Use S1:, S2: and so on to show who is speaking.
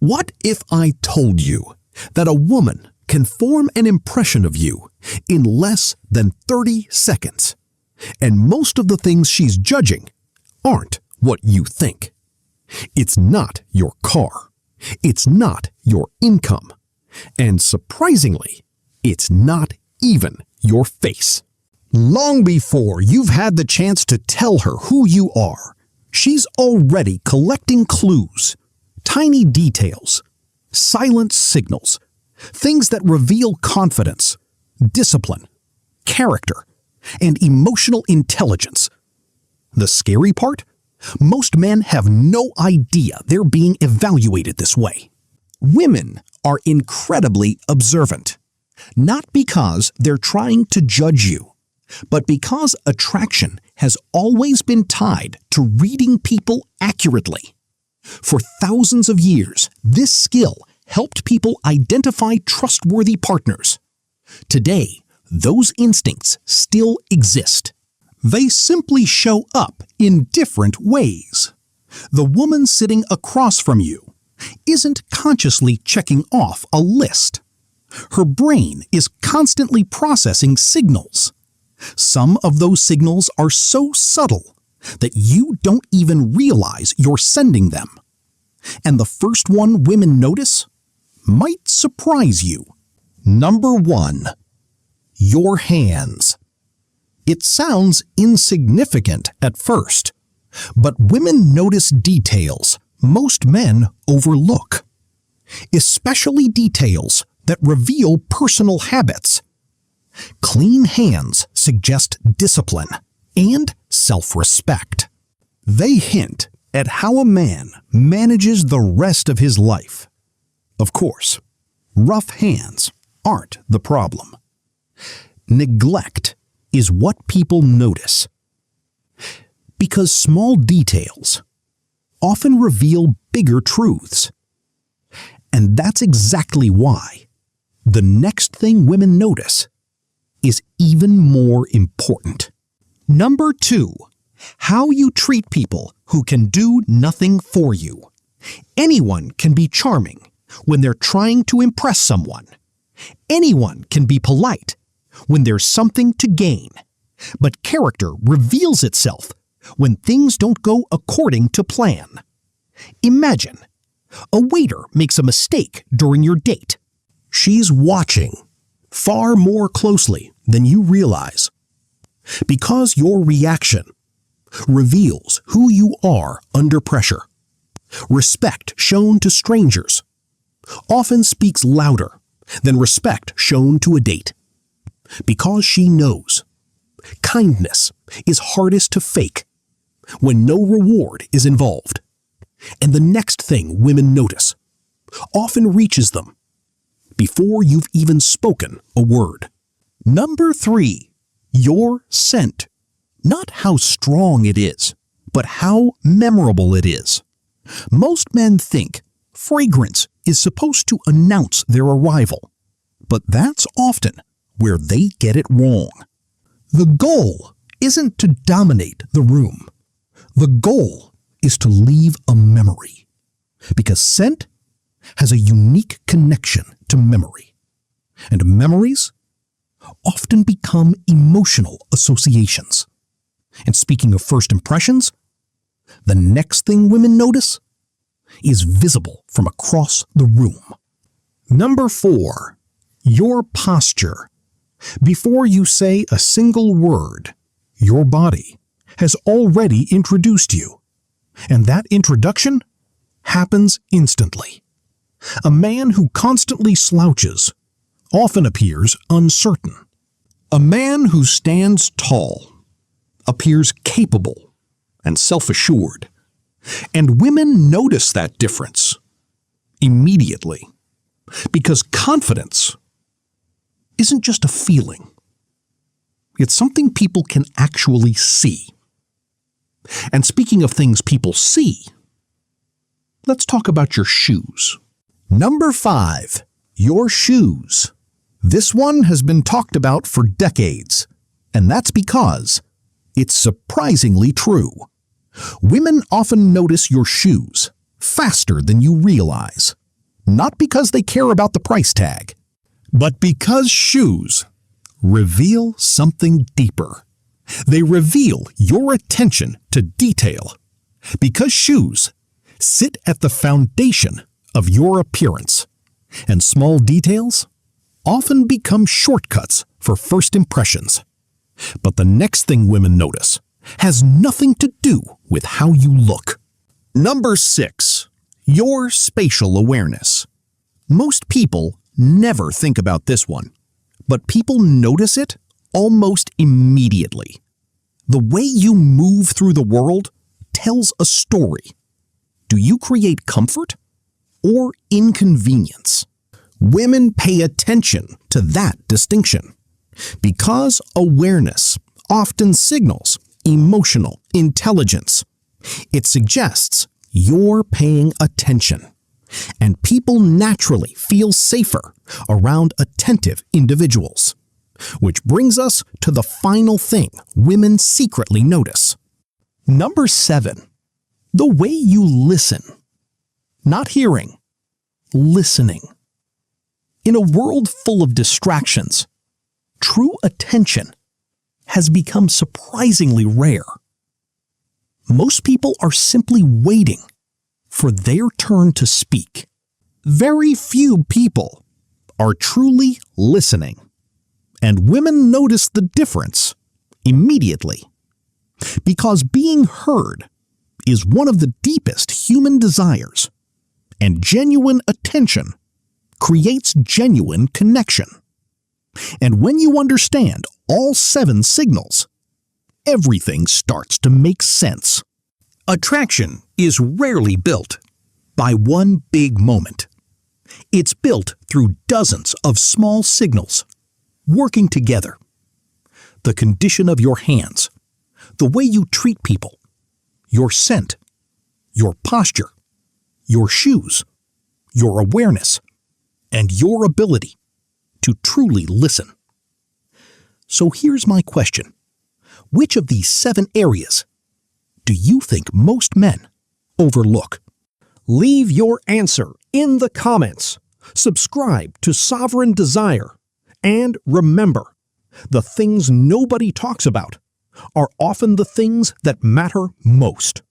S1: What if I told you that a woman can form an impression of you in less than 30 seconds, and most of the things she's judging aren't what you think? It's not your car. It's not your income. And surprisingly, it's not even your face. Long before you've had the chance to tell her who you are, she's already collecting clues, tiny details, silent signals, things that reveal confidence, discipline, character, and emotional intelligence. The scary part? Most men have no idea they're being evaluated this way. Women are incredibly observant, not because they're trying to judge you, but because attraction has always been tied to reading people accurately. For thousands of years, this skill helped people identify trustworthy partners. Today, those instincts still exist. They simply show up in different ways. The woman sitting across from you isn't consciously checking off a list. Her brain is constantly processing signals. Some of those signals are so subtle that you don't even realize you're sending them. And the first one women notice might surprise you. Number 1. Your hands. It sounds insignificant at first, but women notice details most men overlook, especially details that reveal personal habits. Clean hands suggest discipline and self-respect. They hint at how a man manages the rest of his life. Of course, rough hands aren't the problem. Neglect is what people notice, because small details often reveal bigger truths. And that's exactly why the next thing women notice is even more important. Number 2, how you treat people who can do nothing for you. Anyone can be charming when they're trying to impress someone. Anyone can be polite when there's something to gain. But character reveals itself when things don't go according to plan. Imagine a waiter makes a mistake during your date. She's watching far more closely than you realize, because your reaction reveals who you are under pressure. Respect shown to strangers often speaks louder than respect shown to a date, because she knows kindness is hardest to fake when no reward is involved. And the next thing women notice often reaches them before you've even spoken a word. Number 3, your scent. Not how strong it is, but how memorable it is. Most men think fragrance is supposed to announce their arrival, but that's often where they get it wrong. The goal isn't to dominate the room. The goal is to leave a memory, because scent has a unique connection to memory, and memories often become emotional associations. And speaking of first impressions, the next thing women notice is visible from across the room. Number 4, your posture. Before you say a single word, your body has already introduced you. And that introduction happens instantly. A man who constantly slouches often appears uncertain. A man who stands tall appears capable and self-assured. And women notice that difference immediately, because confidence isn't just a feeling. It's something people can actually see. And speaking of things people see, let's talk about your shoes. Number 5, your shoes. This one has been talked about for decades, and that's because it's surprisingly true. Women often notice your shoes faster than you realize. Not because they care about the price tag, but because shoes reveal something deeper. They reveal your attention to detail, because shoes sit at the foundation of your appearance, and small details often become shortcuts for first impressions. But the next thing women notice has nothing to do with how you look. Number 6. Your spatial awareness. Most people never think about this one, but people notice it almost immediately. The way you move through the world tells a story. Do you create comfort or inconvenience? Women pay attention to that distinction because awareness often signals emotional intelligence. It suggests you're paying attention, and people naturally feel safer around attentive individuals. Which brings us to the final thing women secretly notice. Number 7. The way you listen. Not hearing, listening. In a world full of distractions, true attention has become surprisingly rare. Most people are simply waiting for their turn to speak. Very few people are truly listening, and women notice the difference immediately. Because being heard is one of the deepest human desires, and genuine attention creates genuine connection. And when you understand all 7 signals, everything starts to make sense. Attraction is rarely built by one big moment. It's built through dozens of small signals working together. The condition of your hands, the way you treat people, your scent, your posture, your shoes, your awareness, and your ability to truly listen. So here's my question. Which of these 7 areas do you think most men overlook? Leave your answer in the comments. Subscribe to Sovereign Desire. And remember, the things nobody talks about are often the things that matter most.